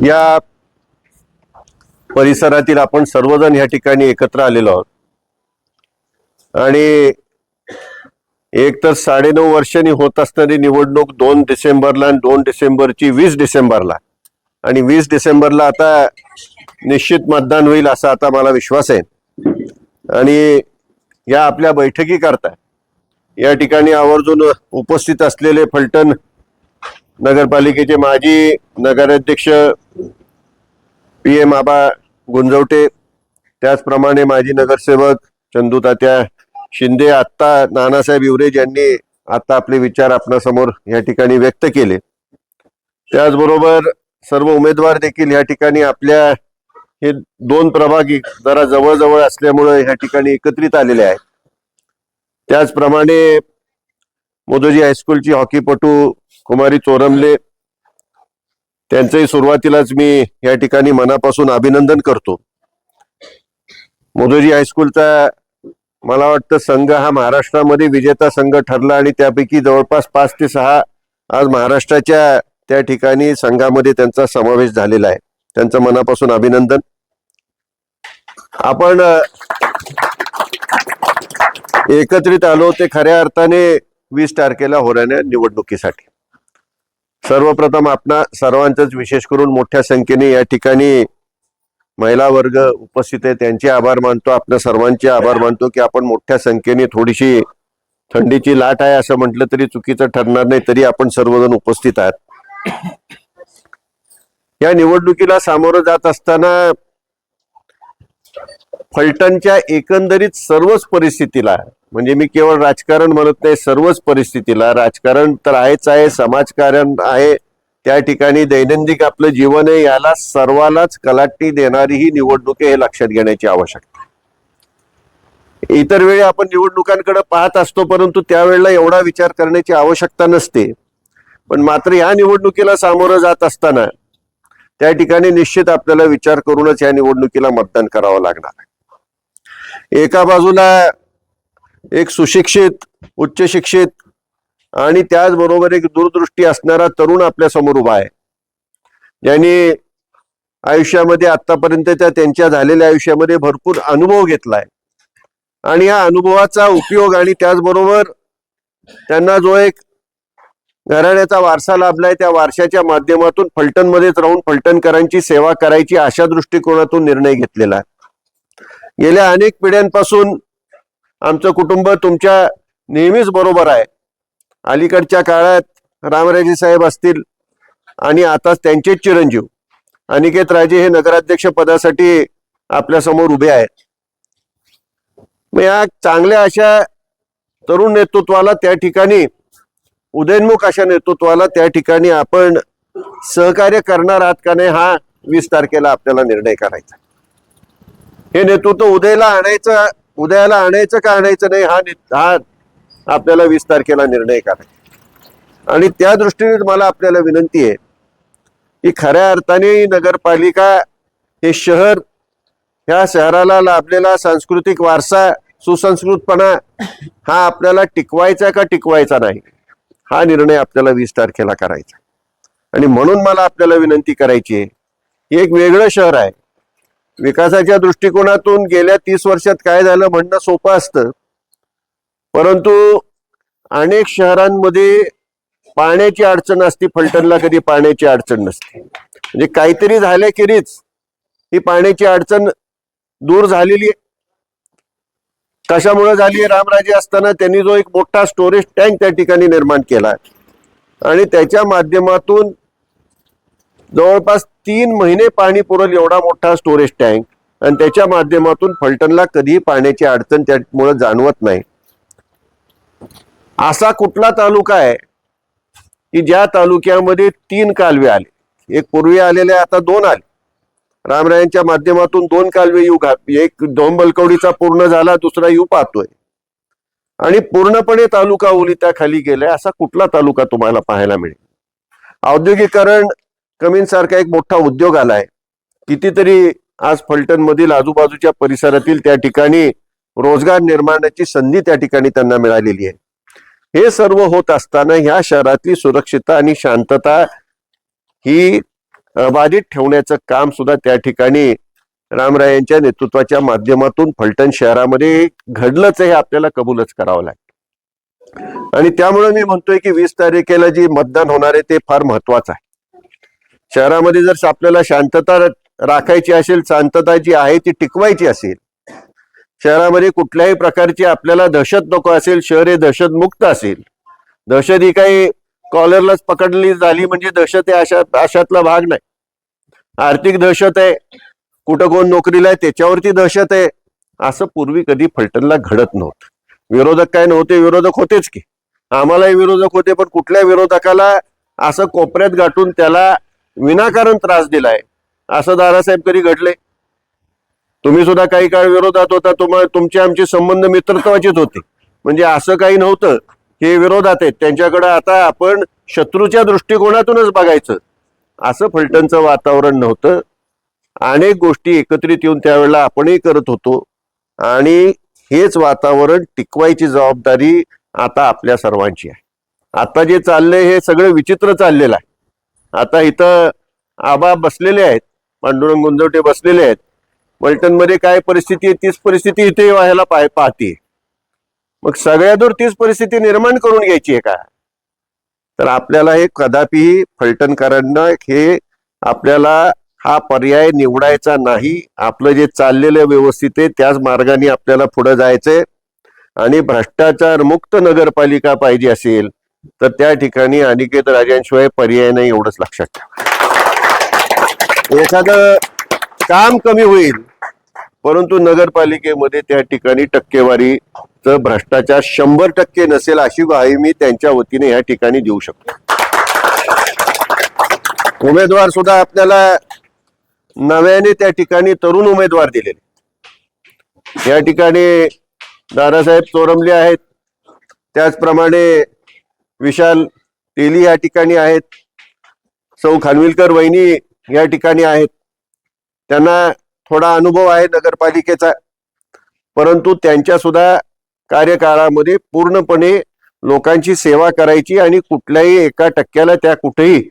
या परिसरातील आपण सर्वजण या ठिकाणी एकत्र आलेलो आहोत आणि एक तर 9.5 वर्षांनी होत असणारी निवडणूक 2 डिसेंबरला आणि 2 डिसेंबरची 20 डिसेंबरला आणि 20 डिसेंबरला आता निश्चित मतदान होईल असा आता मला विश्वास आहे। आणि या आपल्या बैठकी करता या ठिकाणी आवर्जून उपस्थित असलेले फलटण नगरपालिकेचे माजी नगराध्यक्ष PM आबा गुंजवटे, त्याचप्रमाणे माजी नगरसेवक चंदू तात्या शिंदे, आत्ता नानासाहेब युवरेज यांनी आता आपले विचार आपणासमोर या ठिकाणी व्यक्त केले। त्याचबरोबर सर्व उमेदवार देखील या ठिकाणी आपल्या हे 2 प्रभागी जरा जवळजवळ असल्यामुळे या ठिकाणी एकत्रित आलेले आहेत। त्याचप्रमाणे मोदोजी हायस्कूलची हॉकीपटू कुमारी चोरमले, त्यांचंही सुरुवातीलाच मी या ठिकाणी मनापासून अभिनंदन करतो। मोदोजी हायस्कूलचा मला वाटतं संघ हा महाराष्ट्रामध्ये विजेता संघ ठरला आणि त्यापैकी जवळपास 5 ते 6 आज महाराष्ट्राच्या त्या ठिकाणी संघामध्ये त्यांचा समावेश झालेला आहे। त्यांचं मनापासून अभिनंदन। आपण एकत्रित आलो ते खऱ्या अर्थाने 20 तारखेला होणाऱ्या निवडणुकीसाठी। सर्वप्रथम आपणा सर्वांचंच विशेष करून मोठ्या संख्येने या ठिकाणी महिला वर्ग उपस्थित आहे, त्यांचे आभार मानतो। आपल्या सर्वांचे आभार मानतो की आपण मोठ्या संख्येने, थोडीशी थंडीची लाट आहे असं म्हटलं तरी चुकीचं ठरणार नाही, तरी आपण सर्वजण उपस्थित आहात। या निवडणुकीला सामोरं जात असताना फलटणच्या एकंदरीत सर्वच परिस्थितीला, म्हणजे मी केवळ राजकारण म्हणत नाही, सर्वच परिस्थितीला, राजकारण तर आहेच आहे, समाजकारण आहे, त्या ठिकाणी दैनंदिन आपलं जीवन आहे, याला सर्वालाच कलाटणी देणारी ही निवडणूक आहे हे लक्षात घेण्याची आवश्यकता आहे। इतर वेळी आपण निवडणुकांकडे पाहत असतो, परंतु त्यावेळेला एवढा विचार करण्याची आवश्यकता नसते, पण मात्र या निवडणुकीला सामोरं जात असताना त्या ठिकाणी निश्चित आपल्याला विचार करूनच या निवडणुकीला मतदान करावं लागणार आहे। एका बाजूला एक सुशिक्षित, उच्च शिक्षित आणि त्याचबरोबर एक दूरदृष्टी असणारा तरुण आपल्या समोर उभा आहे, ज्यांनी आयुष्यामध्ये आतापर्यंतच्या त्यांच्या झालेल्या आयुष्यामध्ये भरपूर अनुभव घेतलाय आणि या अनुभवाचा उपयोग आणि त्याचबरोबर त्यांना जो एक घराण्याचा वारसा लाभलाय, त्या वारशाच्या माध्यमातून फलटणमध्येच राहून फलटणकरांची सेवा करायची अशा दृष्टिकोनातून निर्णय घेतलेला आहे। गेल्या अनेक पिढ्यांपासून आमचं कुटुंब तुमच्या नेहमीच बरोबर आहे। अलीकडच्या काळात रामराजे साहेब असतील आणि आता त्यांचे चिरंजीव अनिकेत राजे हे नगराध्यक्ष पदासाठी आपल्या समोर उभे आहेत। मग या चांगल्या अशा तरुण नेतृत्वाला, त्या ठिकाणी उदयनमुख अशा नेतृत्वाला त्या ठिकाणी आपण सहकार्य करणार आहात का नाही, हा 20 तारखेला आपल्याला निर्णय करायचा। हे नेतृत्व उदयाला आणायचं का आणायचं नाही, हा आपल्याला 20 तारखेला निर्णय करायचा। आणि त्या दृष्टीने मला आपल्याला विनंती आहे की खऱ्या अर्थाने नगरपालिका हे शहर, ह्या शहराला लाभलेला सांस्कृतिक वारसा, सुसंस्कृतपणा हा आपल्याला टिकवायचा का टिकवायचा नाही, हा निर्णय आपल्याला 20 तारखेला करायचा। आणि म्हणून मला आपल्याला विनंती करायची आहे, एक वेगळं शहर आहे। विकासाच्या दृष्टिकोनातून गेल्या 30 वर्षात काय झालं म्हणणं सोपं असतं, परंतु अनेक शहरांमध्ये पाण्याची अडचण असते, फलटणला कधी पाण्याची अडचण नसते। म्हणजे काहीतरी झाल्याखेरीज ही पाण्याची अडचण दूर झालेली आहे। कशामुळे झाली आहे? रामराजे असताना त्यांनी जो एक मोठा स्टोरेज टँक त्या ठिकाणी निर्माण केला आणि त्याच्या माध्यमातून जवळपास 3 महिने पाणी पुरवलं, एवढा मोठा स्टोरेज टँक, आणि त्याच्या माध्यमातून फलटणला कधीही पाण्याची अडचण त्यामुळे जाणवत नाही। असा कुठला तालुका आहे की ज्या तालुक्यामध्ये 3 कालवे आले, एक पूर्वी आलेले, आता 2 आले, रामरायांच्या माध्यमातून 2 कालवे एक डोंबलकवडीचा पूर्ण झाला, दुसरा येऊ पाहतोय, आणि पूर्णपणे तालुका ओलिता खाली गेलाय, असा कुठला तालुका तुम्हाला पाहायला मिळेल? औद्योगिकरण कमींसारखा एक मोठा उद्योग आलाय, कितीतरी आज फलटण मधील आजूबाजूच्या परिसरातील त्या ठिकाणी रोजगार निर्माणाची संधी त्या ठिकाणी त्यांना मिळालेली आहे। हे सर्व होत असताना ह्या शहरातली सुरक्षितता आणि शांतता ही अबाधित ठेवण्याचं काम सुद्धा त्या ठिकाणी रामरायांच्या नेतृत्वाच्या माध्यमातून फलटण शहरामध्ये घडलंच हे आपल्याला कबूलच करावं लागेल. आणि त्यामुळे मी म्हणतोय की 20 तारखेला जी मतदान होणार आहे ते फार महत्वाचं आहे. शहरामध्ये जर आपल्याला शांतता राखायची असेल, शांतता जी आहे ती टिकवायची असेल, शहरामध्ये कुठल्याही प्रकारची आपल्याला दहशत नको असेल, शहर हे दहशत मुक्त असेल. दहशत ही काही कॉलरलाच पकडली झाली म्हणजे दहशत आहे अशातला भाग नाही. आर्थिक दहशत आहे, कुठं कोण नोकरीला आहे त्याच्यावरती दहशत आहे, असं पूर्वी कधी फलटणला घडत नव्हतं. विरोधक काय नव्हते, विरोधक होतेच की, आम्हालाही विरोधक होते, पण कुठल्या विरोधकाला असं कोपऱ्यात गाठून त्याला विनाकारण त्रास दिलाय असं दादासाहेब कधी घडले? तुम्ही सुद्धा काही काळ विरोधात होता, तुमचे आमचे संबंध मित्रत्वाचेच होते, म्हणजे असं काही नव्हतं हे विरोधात आहेत त्यांच्याकडे आता आपण शत्रूच्या दृष्टिकोनातूनच बघायचं, असं फलटणचं वातावरण नव्हतं. अनेक गोष्टी एकत्रित येऊन त्यावेळेला आपणही करत होतो आणि हेच वातावरण टिकवायची जबाबदारी आता आपल्या सर्वांची आहे. आता जे चाललंय हे सगळं विचित्र चाललेलं आहे. आता इथं आबा बसलेले आहेत, पांडुरंग गुंजवटे बसलेले आहेत. फलटण मध्ये काय परिस्थिती आहे तीच परिस्थिती इथे व्हायला पाहते. मग सगळ्या दूर तीच परिस्थिती निर्माण करून घ्यायची आहे का? तर आपल्याला हे कदापिही फलटणकरांना हे आपल्याला हा पर्याय निवडायचा नाही. आपलं जे चाललेलं व्यवस्थित आहे त्याच मार्गाने आपल्याला पुढे जायचंय. आणि भ्रष्टाचार मुक्त नगरपालिका पाहिजे असेल तर त्या ठिकाणी अनिकेत राजांशिवाय पर्याय नाही, एवढंच लक्षात ठेवा. एखादं काम कमी होईल परंतु नगरपालिकेमध्ये त्या ठिकाणी टक्केवारीचं भ्रष्टाचार 100% नसेल अशी ग्वाही मी त्यांच्या वतीने या ठिकाणी देऊ शकतो. उमेदवार सुद्धा आपल्याला नव्याने त्या ठिकाणी तरुण उमेदवार दिलेले. या ठिकाणी दादासाहेब चोरमले आहेत, त्याचप्रमाणे विशाल तेली या ठिकाणी आहेत, सौ खानविलकर वहिनी या ठिकाणी आहेत. त्यांना थोडा अनुभव आहे नगरपालिकेचा, परंतु त्यांच्या सुद्धा कार्यकाळामध्ये पूर्णपणे लोकांची सेवा करायची आणि कुठल्याही एका टक्क्याला त्या कुठेही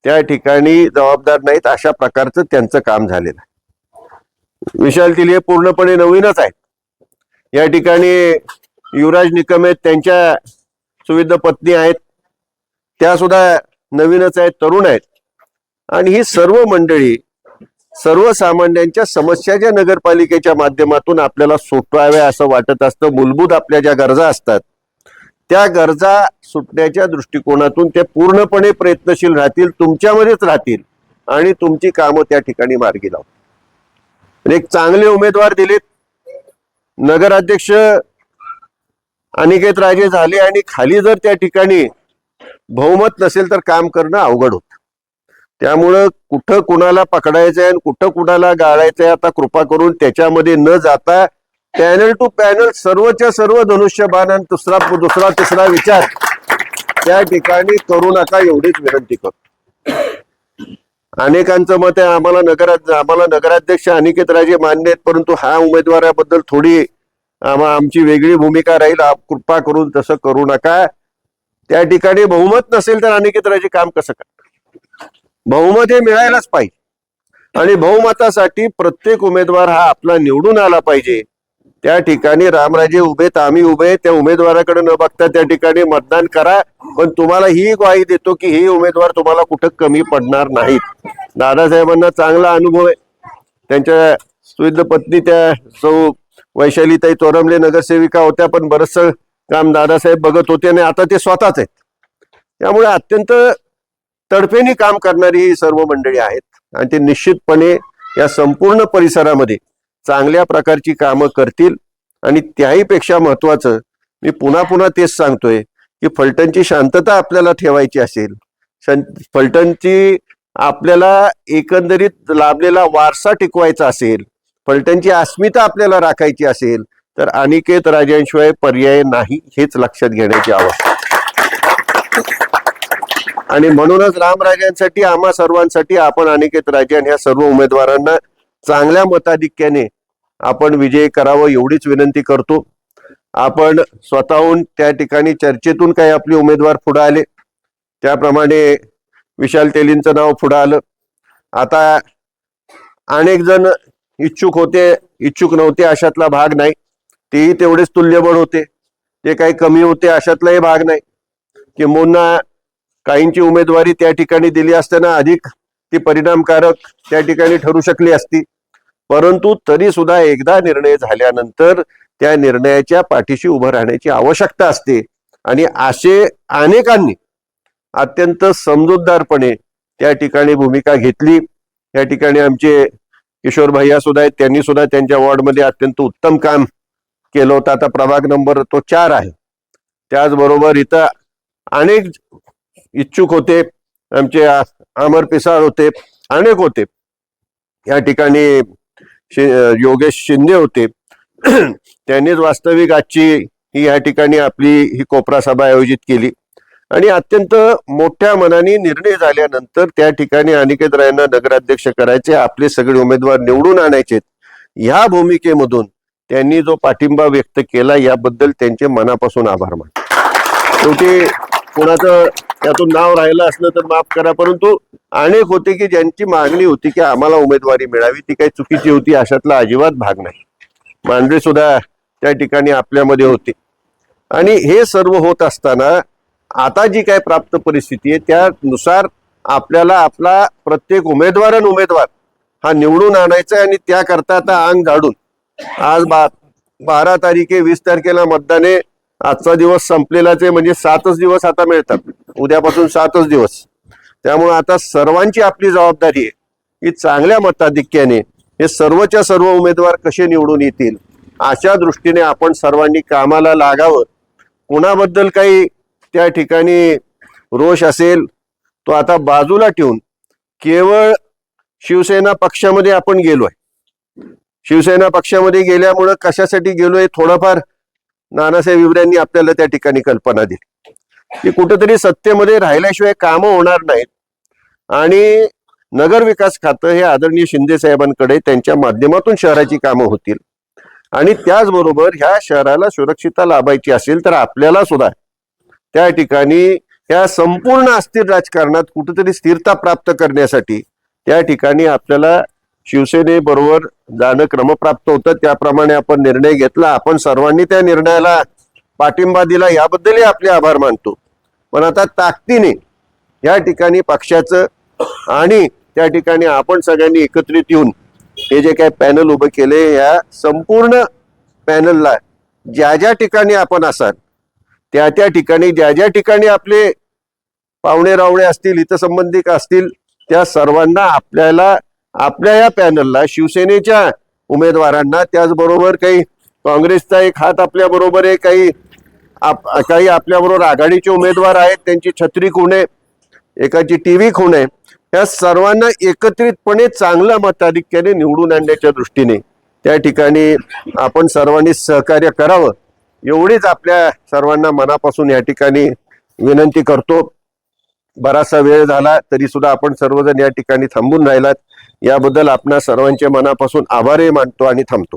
त्या ठिकाणी जबाबदार नाहीत अशा प्रकारचं त्यांचं काम झालेलं आहे. विशाल तेली पूर्णपणे नवीनच आहेत. या ठिकाणी युवराज निकम आहेत, त्यांच्या सुविध पत्नी आहेत, त्या सुद्धा नवीनच आहेत, तरुण आहेत. आणि ही सर्व मंडळी सर्वसामान्यांच्या समस्या ज्या नगरपालिकेच्या माध्यमातून आपल्याला सुटवाव्या असं वाटत असतं, मूलभूत आपल्या ज्या गरजा असतात त्या गरजा सुटण्याच्या दृष्टिकोनातून ते पूर्णपणे प्रयत्नशील राहतील, तुमच्यामध्येच राहतील आणि तुमची कामं त्या ठिकाणी मार्गी लावतील. एक चांगले उमेदवार दिलेत. नगराध्यक्ष अनिकेत राजे झाले आणि खाली जर त्या ठिकाणी बहुमत नसेल तर काम करणं अवघड होतं. त्यामुळं कुठं कुणाला पकडायचंय आणि कुठं कुणाला गाळायचंय आता कृपा करून त्याच्यामध्ये न जाता पॅनल टू पॅनल सर्वच्या सर्व धनुष्यबाण आणि दुसरा तिसरा विचार त्या ठिकाणी करू नका, एवढीच विनंती करतो. अनेकांचं मत आहे आम्हाला नगराध्यक्ष अनिकेत राजे मान्य आहेत, परंतु हा उमेदवाराबद्दल थोडी आमची वेगळी भूमिका राहील, कृपा करून तसं करू नका. त्या ठिकाणी बहुमत नसेल तर अनिकेत राजे काम कसं करणार? बहुमत हे मिळायलाच पाहिजे आणि बहुमतासाठी प्रत्येक उमेदवार हा आपला निवडून आला पाहिजे. त्या ठिकाणी रामराजे उभेत, आम्ही उभे, त्या उमेदवाराकडे न बघता त्या ठिकाणी मतदान करा. पण तुम्हाला ही ग्वाही देतो की हे उमेदवार तुम्हाला कुठं कमी पडणार नाहीत. दादासाहेबांना चांगला अनुभव आहे. त्यांच्या सुविध पत्नी त्या सौ वैशालीताई चोरमले नगरसेविका होत्या, पण बरचसं काम दादासाहेब बघत होते आणि आता ते स्वतःच आहेत. त्यामुळे अत्यंत तडफेने काम करणारी ही सर्व मंडळी आहेत आणि ते निश्चितपणे या संपूर्ण परिसरामध्ये चांगल्या प्रकारची कामं करतील. आणि त्याहीपेक्षा महत्वाचं मी पुन्हा तेच सांगतोय की फलटणची शांतता आपल्याला ठेवायची असेल, फलटणची आपल्याला एकंदरीत लाभलेला वारसा टिकवायचा असेल, फलटणची अस्मिता आपल्याला राखायची असेल तर अनिकेत राजांशिवाय पर्याय नाही, हेच लक्षात घेण्याची आवश्यकता. आणि म्हणूनच रामराजांसाठी आम्हा सर्वांसाठी आपण अनिकेत राजे आणि ह्या सर्व उमेदवारांना चांगल्या मताधिक्याने आपण विजयी करावं एवढीच विनंती करतो. आपण स्वतःहून त्या ठिकाणी चर्चेतून काही आपले उमेदवार पुढे आले, त्याप्रमाणे विशाल तेलींचं नाव पुढे आलं. आता अनेक जण इच्छुक होते, इच्छुक नव्हते अशातला भाग नाही, तेही तेवढेच तुल्यबळ होते, ते काही कमी होते अशातलाही भाग नाही. किंबहुना काहींची उमेदवारी त्या ठिकाणी दिली असताना अधिक ती परिणामकारक त्या ठिकाणी ठरू शकली असती. परंतु तरी सुद्धा एकदा निर्णय झाल्यानंतर त्या निर्णयाच्या पाठीशी उभं राहण्याची आवश्यकता असते. आणि असे अनेकांनी अत्यंत समजूतदारपणे त्या ठिकाणी भूमिका घेतली. त्या ठिकाणी आमचे किशोर भैया सुद्धा आहेत, त्यांनी सुद्धा त्यांच्या वॉर्डमध्ये अत्यंत उत्तम काम केलं होतं. आता प्रभाग नंबर तो 4 आहे. त्याचबरोबर इथं अनेक इच्छुक होते, आमचे अमर पिसाळ होते, अनेक होते. या ठिकाणी योगेश शिंदे होते. त्यांनीच वास्तविक आजची ही या ठिकाणी आपली ही कोपरा सभा आयोजित केली आणि अत्यंत मोठ्या मनाने निर्णय झाल्यानंतर त्या ठिकाणी अनिकेत रायना नगराध्यक्ष करायचे, आपले सगळे उमेदवार निवडून आणायचे, ह्या भूमिकेमधून त्यांनी जो पाठिंबा व्यक्त केला याबद्दल त्यांचे मनापासून आभार मानतो. शेवटी कोणाचं त्यातून नाव राहिलं असलं तर माफ करा, परंतु अनेक होते की ज्यांची मागणी होती की आम्हाला उमेदवारी मिळावी, ती काही चुकीची होती अशातला अजिबात भाग नाही. मांढरे सुद्धा त्या ठिकाणी आपल्यामध्ये होते. आणि हे सर्व होत असताना आता जी काय प्राप्त परिस्थिती आहे त्यानुसार आपल्याला आपला प्रत्येक उमेदवार हा निवडून आणायचा आहे. आणि त्याकरता आता अंग झाडून आज 12 तारीखे 20 तारखेला मतदाने, आजचा दिवस संपलेलाच आहे, म्हणजे 7च दिवस आता मिळतात, उद्यापासून 7च दिवस. त्यामुळे आता सर्वांची आपली जबाबदारी आहे की चांगल्या मताधिक्याने हे सर्वच्या सर्व उमेदवार कसे निवडून येतील अशा दृष्टीने आपण सर्वांनी कामाला लागावं. कोणाबद्दल काही त्या ठिकाणी रोष असेल तो आता बाजूला ठेवून केवळ शिवसेना पक्षामध्ये आपण गेलोय. शिवसेना पक्षामध्ये गेल्यामुळं कशासाठी गेलोय थोडंफार नानासाहेब विवऱ्यांनी आपल्याला त्या ठिकाणी कल्पना दिली की कुठेतरी सत्तेमध्ये राहिल्याशिवाय कामं होणार नाहीत आणि नगर विकास खातं हे आदरणीय शिंदे साहेबांकडे त्यांच्या माध्यमातून शहराची कामं होतील. आणि त्याचबरोबर ह्या शहराला सुरक्षितता लाभायची असेल तर आपल्याला सुद्धा त्या ठिकाणी ह्या संपूर्ण अस्थिर राजकारणात कुठेतरी स्थिरता प्राप्त करण्यासाठी त्या ठिकाणी आपल्याला शिवसेनेबरोबर जाणं क्रमप्राप्त होतं. त्याप्रमाणे आपण निर्णय घेतला. आपण सर्वांनी त्या निर्णयाला पाठिंबा दिला याबद्दलही आपले आभार मानतो. पण आता ताकदीने या ठिकाणी पक्षाचं आणि त्या ठिकाणी आपण सगळ्यांनी एकत्रित येऊन हे जे काही पॅनल उभं केले, या संपूर्ण पॅनलला ज्या ज्या ठिकाणी आपण असाल त्या त्या ठिकाणी, ज्या ज्या ठिकाणी आपले पाहुणे रावळे असतील, हितसंबंधिक असतील, त्या सर्वांना आपल्याला आपल्या या पॅनलला शिवसेनेच्या उमेदवारांना, त्याचबरोबर काही काँग्रेसचा एक हात आपल्या बरोबर आहे, काही आपल्याबरोबर आघाडीचे उमेदवार आहेत, त्यांची छत्री खूण आहे, एकाची टीव्ही खूण आहे, या सर्वांना एकत्रितपणे चांगल्या मताधिक्याने निवडून आणण्याच्या दृष्टीने त्या ठिकाणी आपण सर्वांनी सहकार्य करावं एवढीच आपल्या सर्वांना मनापासून या ठिकाणी विनंती करतो. बराचसा वेळ झाला तरी सुद्धा आपण सर्वजण या ठिकाणी थांबून राहिलात याबद्दल आपणा सर्वांच्या मनापासून आभारही मानतो आणि थांबतो.